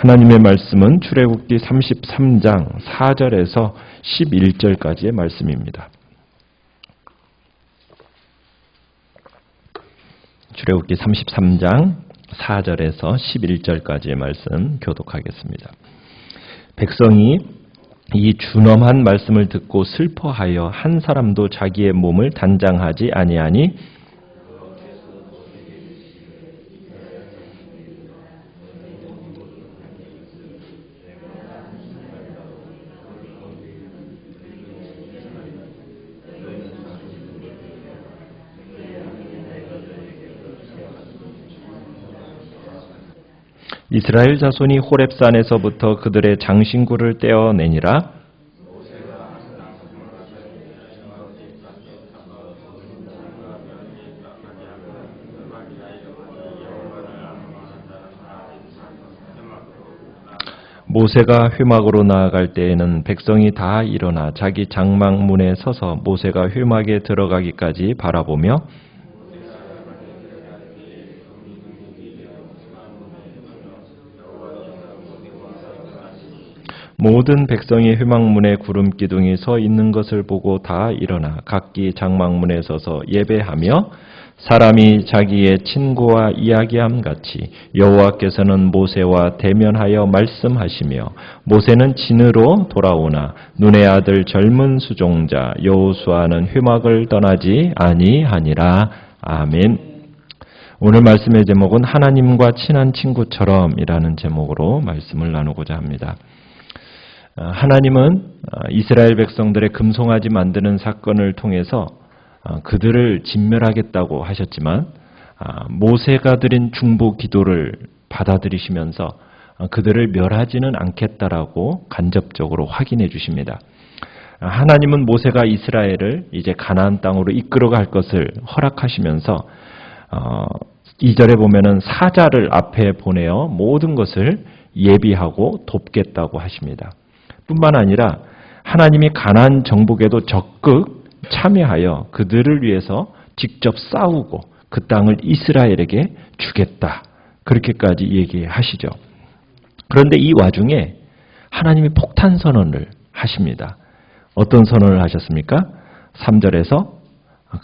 하나님의 말씀은 출애굽기 33장 4절에서 11절까지의 말씀입니다. 출애굽기 33장 4절에서 11절까지의 말씀 교독하겠습니다. 백성이 이 준엄한 말씀을 듣고 슬퍼하여 한 사람도 자기의 몸을 단장하지 아니하니 이스라엘 자손이 호렙산에서부터 그들의 장신구를 떼어내니라. 모세가 회막으로 나아갈 때에는 백성이 다 일어나 자기 장막문에 서서 모세가 회막에 들어가기까지 바라보며 모든 백성이 회막문에 구름기둥이 서 있는 것을 보고 다 일어나 각기 장막문에 서서 예배하며 사람이 자기의 친구와 이야기함 같이 여호와께서는 모세와 대면하여 말씀하시며 모세는 진으로 돌아오나 눈의 아들 젊은 수종자 여호수아는 회막을 떠나지 아니하니라. 아멘. 오늘 말씀의 제목은 하나님과 친한 친구처럼이라는 제목으로 말씀을 나누고자 합니다. 하나님은 이스라엘 백성들의 금송아지 만드는 사건을 통해서 그들을 진멸하겠다고 하셨지만 모세가 드린 중보 기도를 받아들이시면서 그들을 멸하지는 않겠다라고 간접적으로 확인해 주십니다. 하나님은 모세가 이스라엘을 이제 가나안 땅으로 이끌어갈 것을 허락하시면서 2절에 보면은 사자를 앞에 보내어 모든 것을 예비하고 돕겠다고 하십니다. 뿐만 아니라 하나님이 가나안 정복에도 적극 참여하여 그들을 위해서 직접 싸우고 그 땅을 이스라엘에게 주겠다. 그렇게까지 얘기하시죠. 그런데 이 와중에 하나님이 폭탄 선언을 하십니다. 어떤 선언을 하셨습니까? 3절에서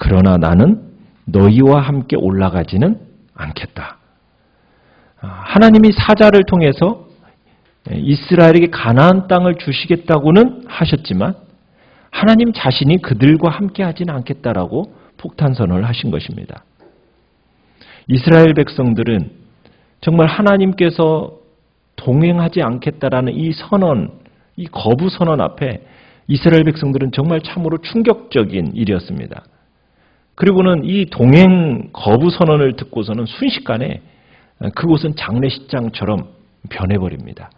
그러나 나는 너희와 함께 올라가지는 않겠다. 하나님이 사자를 통해서 이스라엘에게 가나안 땅을 주시겠다고는 하셨지만 하나님 자신이 그들과 함께 하지는 않겠다라고 폭탄 선언을 하신 것입니다. 이스라엘 백성들은 정말 하나님께서 동행하지 않겠다라는 이 선언, 이 거부 선언 앞에 이스라엘 백성들은 정말 참으로 충격적인 일이었습니다. 그리고는 이 동행 거부 선언을 듣고서는 순식간에 그곳은 장례식장처럼 변해버립니다.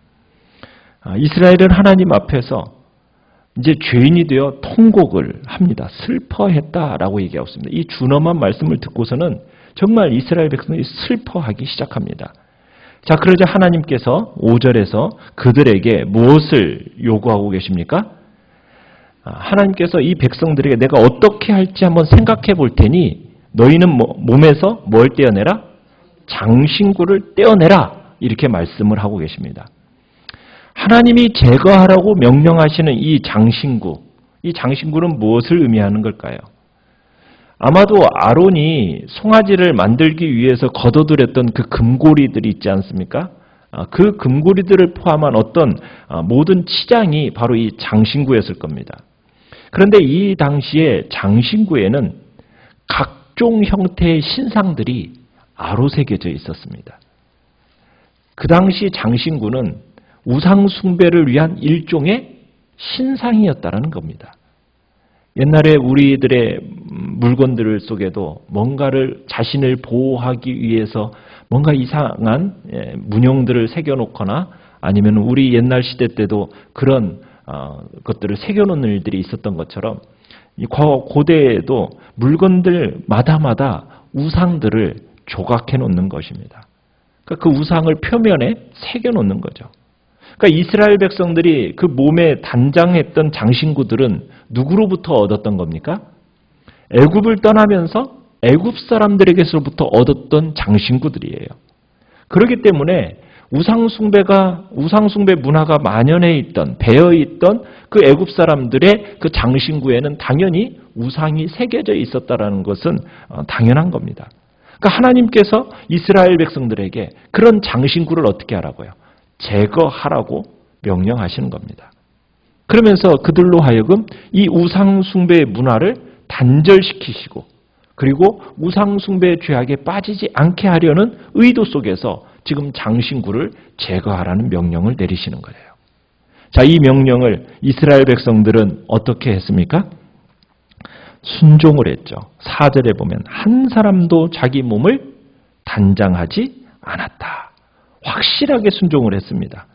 이스라엘은 하나님 앞에서 이제 죄인이 되어 통곡을 합니다. 슬퍼했다라고 얘기하고 있습니다. 이 준엄한 말씀을 듣고서는 정말 이스라엘 백성이 슬퍼하기 시작합니다. 자, 그러자 하나님께서 5절에서 그들에게 무엇을 요구하고 계십니까? 하나님께서 이 백성들에게 내가 어떻게 할지 한번 생각해 볼 테니 너희는 몸에서 뭘 떼어내라? 장신구를 떼어내라. 이렇게 말씀을 하고 계십니다. 하나님이 제거하라고 명령하시는 이 장신구는 무엇을 의미하는 걸까요? 아마도 아론이 송아지를 만들기 위해서 걷어들였던 그 금고리들이 있지 않습니까? 그 금고리들을 포함한 어떤 모든 치장이 바로 이 장신구였을 겁니다. 그런데 이 당시에 장신구에는 각종 형태의 신상들이 아로새겨져 있었습니다. 그 당시 장신구는 우상 숭배를 위한 일종의 신상이었다는 겁니다. 옛날에 우리들의 물건들 속에도 뭔가를 자신을 보호하기 위해서 뭔가 이상한 문형들을 새겨놓거나 아니면 우리 옛날 시대 때도 그런 것들을 새겨놓는 일들이 있었던 것처럼 고대에도 물건들마다 우상들을 조각해 놓는 것입니다. 그러니까 그 우상을 표면에 새겨놓는 거죠. 그러니까 이스라엘 백성들이 그 몸에 단장했던 장신구들은 누구로부터 얻었던 겁니까? 애굽을 떠나면서 애굽 사람들에게서부터 얻었던 장신구들이에요. 그렇기 때문에 우상숭배 문화가 만연해 있던, 배어 있던 그 애굽 사람들의 그 장신구에는 당연히 우상이 새겨져 있었다라는 것은 당연한 겁니다. 그러니까 하나님께서 이스라엘 백성들에게 그런 장신구를 어떻게 하라고요? 제거하라고 명령하시는 겁니다. 그러면서 그들로 하여금 이 우상숭배의 문화를 단절시키시고, 그리고 우상숭배의 죄악에 빠지지 않게 하려는 의도 속에서 지금 장신구를 제거하라는 명령을 내리시는 거예요. 자, 이 명령을 이스라엘 백성들은 어떻게 했습니까? 순종을 했죠. 4절에 보면 한 사람도 자기 몸을 단장하지 않았다. 확실하게 순종을 했습니다.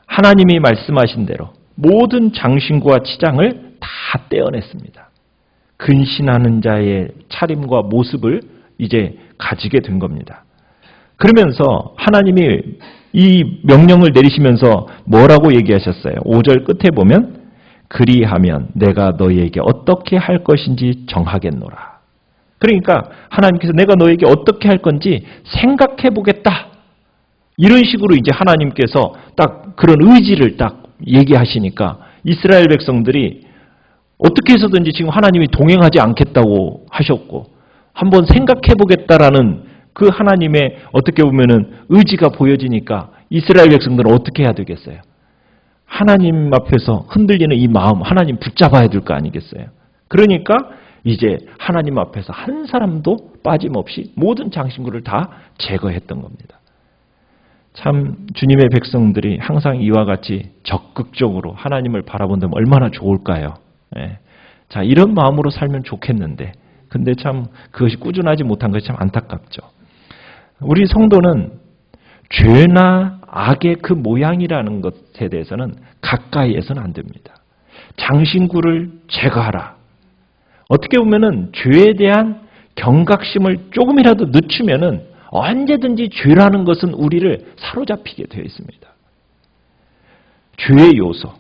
하나님이 말씀하신 대로 모든 장신구와 치장을 다 떼어냈습니다. 근신하는 자의 차림과 모습을 이제 가지게 된 겁니다. 그러면서 하나님이 이 명령을 내리시면서 뭐라고 얘기하셨어요? 5절 끝에 보면 그리하면 내가 너희에게 어떻게 할 것인지 정하겠노라. 그러니까 하나님께서 내가 너희에게 어떻게 할 건지 생각해 보겠다. 이런 식으로 이제 하나님께서 딱 그런 의지를 딱 얘기하시니까 이스라엘 백성들이 어떻게 해서든지 지금 하나님이 동행하지 않겠다고 하셨고 한번 생각해 보겠다라는 그 하나님의 어떻게 보면은 의지가 보여지니까 이스라엘 백성들은 어떻게 해야 되겠어요? 하나님 앞에서 흔들리는 이 마음, 하나님 붙잡아야 될 거 아니겠어요? 그러니까 이제 하나님 앞에서 한 사람도 빠짐없이 모든 장신구를 다 제거했던 겁니다. 참 주님의 백성들이 항상 이와 같이 적극적으로 하나님을 바라본다면 얼마나 좋을까요? 예. 자, 이런 마음으로 살면 좋겠는데 근데 참 그것이 꾸준하지 못한 것이 참 안타깝죠. 우리 성도는 죄나 악의 그 모양이라는 것에 대해서는 가까이에서는 안 됩니다. 장신구를 제거하라. 어떻게 보면은 죄에 대한 경각심을 조금이라도 늦추면은 언제든지 죄라는 것은 우리를 사로잡히게 되어 있습니다. 죄의 요소.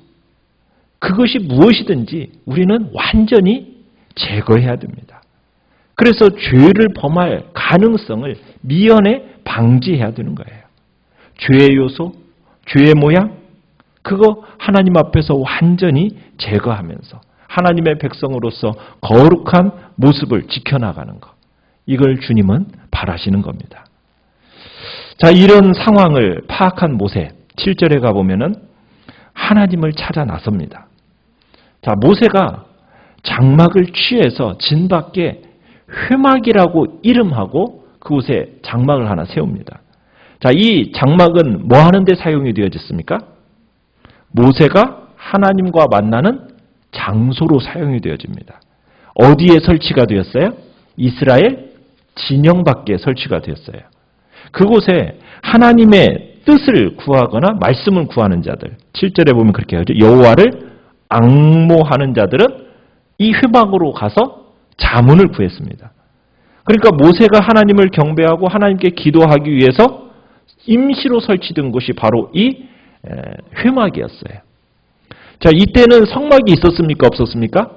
그것이 무엇이든지 우리는 완전히 제거해야 됩니다. 그래서 죄를 범할 가능성을 미연에 방지해야 되는 거예요. 죄의 요소, 죄의 모양, 그거 하나님 앞에서 완전히 제거하면서 하나님의 백성으로서 거룩한 모습을 지켜나가는 것. 이걸 주님은 바라시는 겁니다. 자, 이런 상황을 파악한 모세, 7절에 가보면은 하나님을 찾아 나섭니다. 자, 모세가 장막을 취해서 진 밖에 회막이라고 이름하고 그곳에 장막을 하나 세웁니다. 자, 이 장막은 뭐 하는데 사용이 되어졌습니까? 모세가 하나님과 만나는 장소로 사용이 되어집니다. 어디에 설치가 되었어요? 이스라엘 진영 밖에 설치가 되었어요. 그곳에 하나님의 뜻을 구하거나 말씀을 구하는 자들, 7절에 보면 그렇게 하죠. 여호와를 앙모하는 자들은 이 회막으로 가서 자문을 구했습니다. 그러니까 모세가 하나님을 경배하고 하나님께 기도하기 위해서 임시로 설치된 곳이 바로 이 회막이었어요. 자, 이때는 성막이 있었습니까? 없었습니까?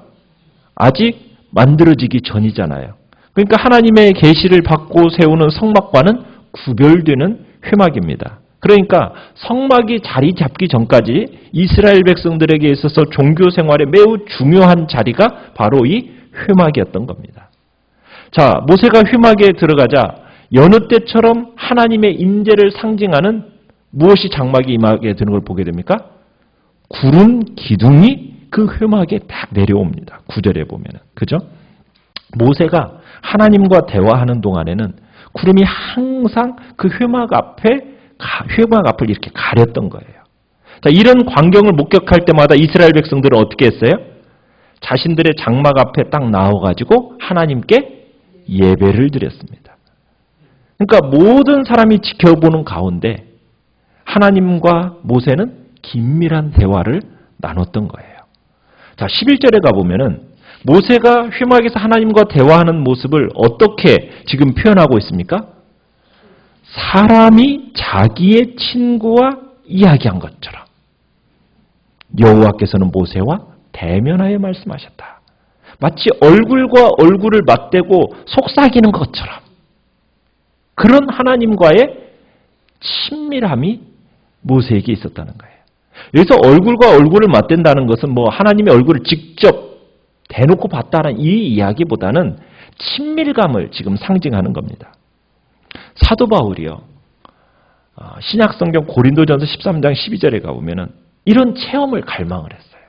아직 만들어지기 전이잖아요. 그러니까 하나님의 계시를 받고 세우는 성막과는 구별되는 회막입니다. 그러니까 성막이 자리 잡기 전까지 이스라엘 백성들에게 있어서 종교 생활에 매우 중요한 자리가 바로 이 회막이었던 겁니다. 자, 모세가 회막에 들어가자 여느 때처럼 하나님의 임재를 상징하는 무엇이 장막에 임하게 되는 걸 보게 됩니까? 구름 기둥이 그 회막에 딱 내려옵니다. 9절에 보면은. 그죠? 모세가 하나님과 대화하는 동안에는 구름이 항상 그 회막 앞을 이렇게 가렸던 거예요. 자, 이런 광경을 목격할 때마다 이스라엘 백성들은 어떻게 했어요? 자신들의 장막 앞에 딱 나와가지고 하나님께 예배를 드렸습니다. 그러니까 모든 사람이 지켜보는 가운데 하나님과 모세는 긴밀한 대화를 나눴던 거예요. 자, 11절에 가보면은 모세가 회막에서 하나님과 대화하는 모습을 어떻게 지금 표현하고 있습니까? 사람이 자기의 친구와 이야기한 것처럼 여호와께서는 모세와 대면하여 말씀하셨다. 마치 얼굴과 얼굴을 맞대고 속삭이는 것처럼 그런 하나님과의 친밀함이 모세에게 있었다는 거예요. 여기서 얼굴과 얼굴을 맞댄다는 것은 뭐 하나님의 얼굴을 직접 대놓고 봤다는 이 이야기보다는 친밀감을 지금 상징하는 겁니다. 사도 바울이요. 신약성경 고린도전서 13장 12절에 가보면은 이런 체험을 갈망을 했어요.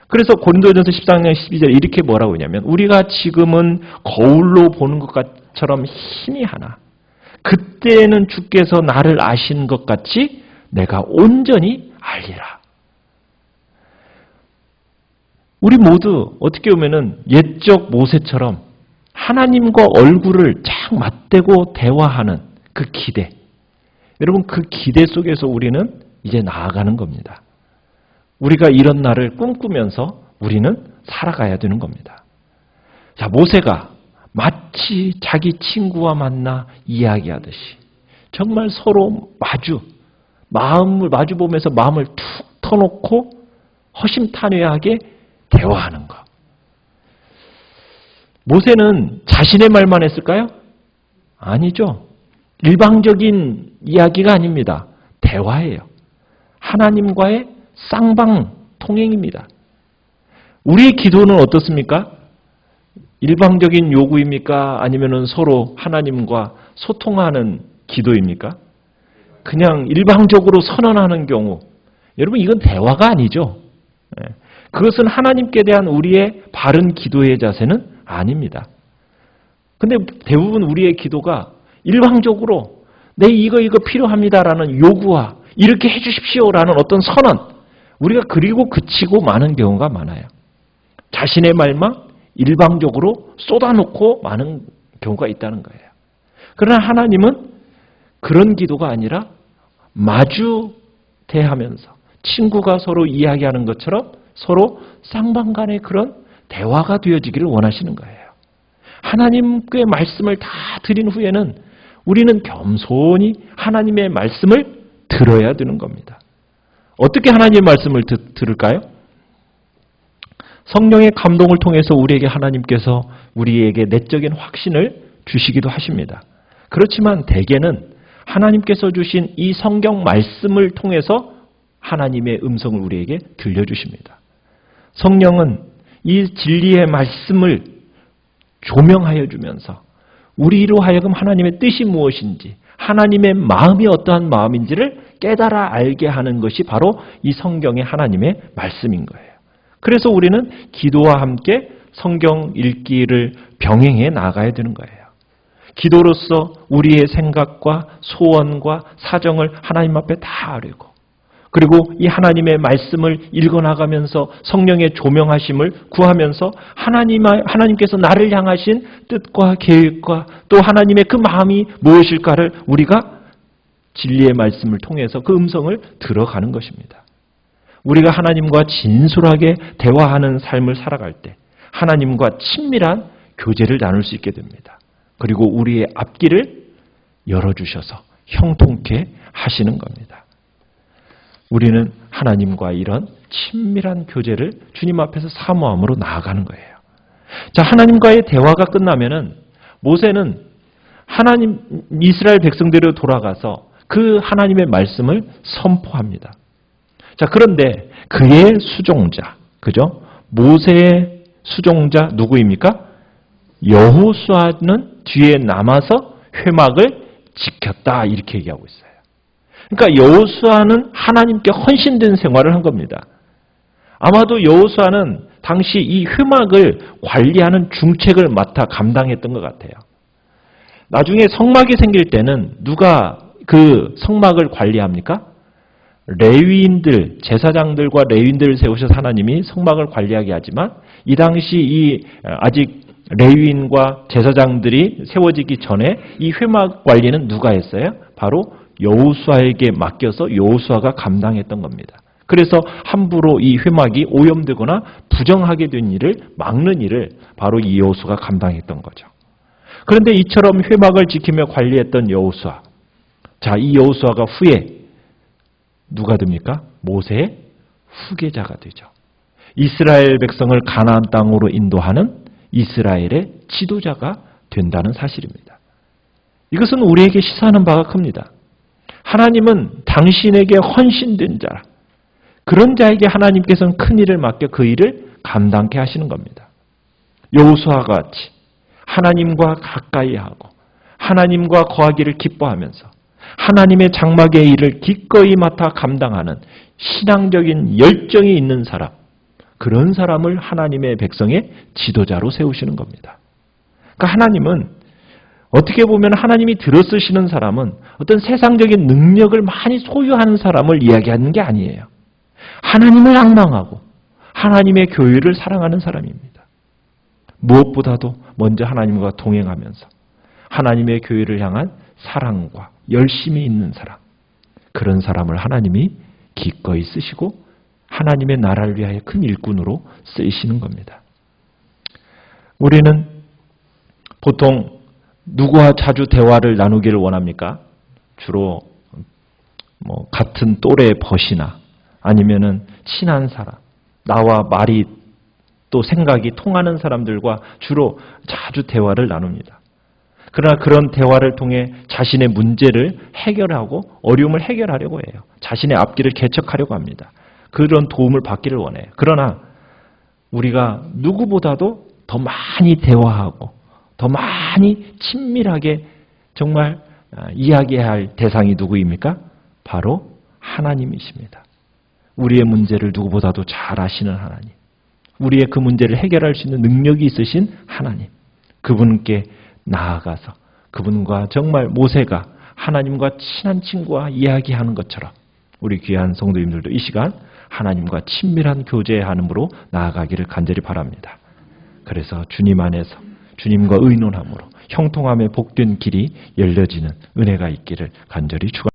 그래서 고린도전서 13장 12절에 이렇게 뭐라고 하냐면 우리가 지금은 거울로 보는 것처럼 희미하나 그때는 주께서 나를 아신 것 같이 내가 온전히 알리라. 우리 모두 어떻게 보면은 옛적 모세처럼 하나님과 얼굴을 쫙 맞대고 대화하는 그 기대. 여러분 그 기대 속에서 우리는 이제 나아가는 겁니다. 우리가 이런 날을 꿈꾸면서 우리는 살아가야 되는 겁니다. 자, 모세가 마치 자기 친구와 만나 이야기하듯이 정말 서로 마주 보면서 마음을 툭 터놓고 허심탄회하게 대화하는 것. 모세는 자신의 말만 했을까요? 아니죠. 일방적인 이야기가 아닙니다. 대화예요. 하나님과의 쌍방통행입니다. 우리의 기도는 어떻습니까? 일방적인 요구입니까? 아니면 서로 하나님과 소통하는 기도입니까? 그냥 일방적으로 선언하는 경우. 여러분 이건 대화가 아니죠. 그것은 하나님께 대한 우리의 바른 기도의 자세는 아닙니다. 근데 대부분 우리의 기도가 일방적으로 내 이거 필요합니다라는 요구와 이렇게 해주십시오라는 어떤 선언, 우리가 그리고 그치고 마는 경우가 많아요. 자신의 말만 일방적으로 쏟아놓고 마는 경우가 있다는 거예요. 그러나 하나님은 그런 기도가 아니라 마주 대하면서 친구가 서로 이야기하는 것처럼 서로 쌍방간의 그런 대화가 되어지기를 원하시는 거예요. 하나님께 말씀을 다 드린 후에는 우리는 겸손히 하나님의 말씀을 들어야 되는 겁니다. 어떻게 하나님의 말씀을 들을까요? 성령의 감동을 통해서 우리에게 하나님께서 우리에게 내적인 확신을 주시기도 하십니다. 그렇지만 대개는 하나님께서 주신 이 성경 말씀을 통해서 하나님의 음성을 우리에게 들려주십니다. 성령은 이 진리의 말씀을 조명하여 주면서 우리로 하여금 하나님의 뜻이 무엇인지, 하나님의 마음이 어떠한 마음인지를 깨달아 알게 하는 것이 바로 이 성경의 하나님의 말씀인 거예요. 그래서 우리는 기도와 함께 성경 읽기를 병행해 나가야 되는 거예요. 기도로서 우리의 생각과 소원과 사정을 하나님 앞에 다 아뢰고, 그리고 이 하나님의 말씀을 읽어나가면서 성령의 조명하심을 구하면서 하나님께서 나를 향하신 뜻과 계획과 또 하나님의 그 마음이 무엇일까를 우리가 진리의 말씀을 통해서 그 음성을 들어가는 것입니다. 우리가 하나님과 진솔하게 대화하는 삶을 살아갈 때 하나님과 친밀한 교제를 나눌 수 있게 됩니다. 그리고 우리의 앞길을 열어주셔서 형통케 하시는 겁니다. 우리는 하나님과 이런 친밀한 교제를 주님 앞에서 사모함으로 나아가는 거예요. 자, 하나님과의 대화가 끝나면은 모세는 하나님 이스라엘 백성대로 돌아가서 그 하나님의 말씀을 선포합니다. 자, 그런데 그의 수종자, 그죠? 모세의 수종자 누구입니까? 여호수아는 뒤에 남아서 회막을 지켰다 이렇게 얘기하고 있어요. 그러니까 여호수아는 하나님께 헌신된 생활을 한 겁니다. 아마도 여호수아는 당시 이 회막을 관리하는 중책을 맡아 감당했던 것 같아요. 나중에 성막이 생길 때는 누가 그 성막을 관리합니까? 레위인들, 제사장들과 레위인들을 세우셔서 하나님이 성막을 관리하게 하지만 이 당시 아직 레위인과 제사장들이 세워지기 전에 이 회막 관리는 누가 했어요? 바로 여호수아에게 맡겨서 여호수아가 감당했던 겁니다. 그래서 함부로 이 회막이 오염되거나 부정하게 된 일을 막는 일을 바로 이 여호수아가 감당했던 거죠. 그런데 이처럼 회막을 지키며 관리했던 여호수아, 자, 이 여호수아가 후에 누가 됩니까? 모세의 후계자가 되죠. 이스라엘 백성을 가나안 땅으로 인도하는 이스라엘의 지도자가 된다는 사실입니다. 이것은 우리에게 시사하는 바가 큽니다. 하나님은 당신에게 헌신된 자라. 그런 자에게 하나님께서는 큰 일을 맡겨 그 일을 감당케 하시는 겁니다. 여호수아와 같이 하나님과 가까이 하고 하나님과 거하기를 기뻐하면서 하나님의 장막의 일을 기꺼이 맡아 감당하는 신앙적인 열정이 있는 사람, 그런 사람을 하나님의 백성의 지도자로 세우시는 겁니다. 그러니까 하나님은 어떻게 보면 하나님이 들어쓰시는 사람은 어떤 세상적인 능력을 많이 소유하는 사람을 이야기하는 게 아니에요. 하나님을 앙망하고 하나님의 교회를 사랑하는 사람입니다. 무엇보다도 먼저 하나님과 동행하면서 하나님의 교회를 향한 사랑과 열심이 있는 사람, 그런 사람을 하나님이 기꺼이 쓰시고 하나님의 나라를 위하여 큰 일꾼으로 쓰이시는 겁니다. 우리는 보통 누구와 자주 대화를 나누기를 원합니까? 주로 같은 또래의 벗이나 아니면은 친한 사람, 나와 말이 또 생각이 통하는 사람들과 주로 자주 대화를 나눕니다. 그러나 그런 대화를 통해 자신의 문제를 해결하고 어려움을 해결하려고 해요. 자신의 앞길을 개척하려고 합니다. 그런 도움을 받기를 원해요. 그러나 우리가 누구보다도 더 많이 대화하고 더 많이 친밀하게 정말 이야기해야 할 대상이 누구입니까? 바로 하나님이십니다. 우리의 문제를 누구보다도 잘 아시는 하나님, 우리의 그 문제를 해결할 수 있는 능력이 있으신 하나님, 그분께 나아가서 그분과 정말 모세가 하나님과 친한 친구와 이야기하는 것처럼 우리 귀한 성도님들도 이 시간 하나님과 친밀한 교제하는으로 나아가기를 간절히 바랍니다. 그래서 주님 안에서 주님과 의논함으로 형통함의 복된 길이 열려지는 은혜가 있기를 간절히 축원합니다.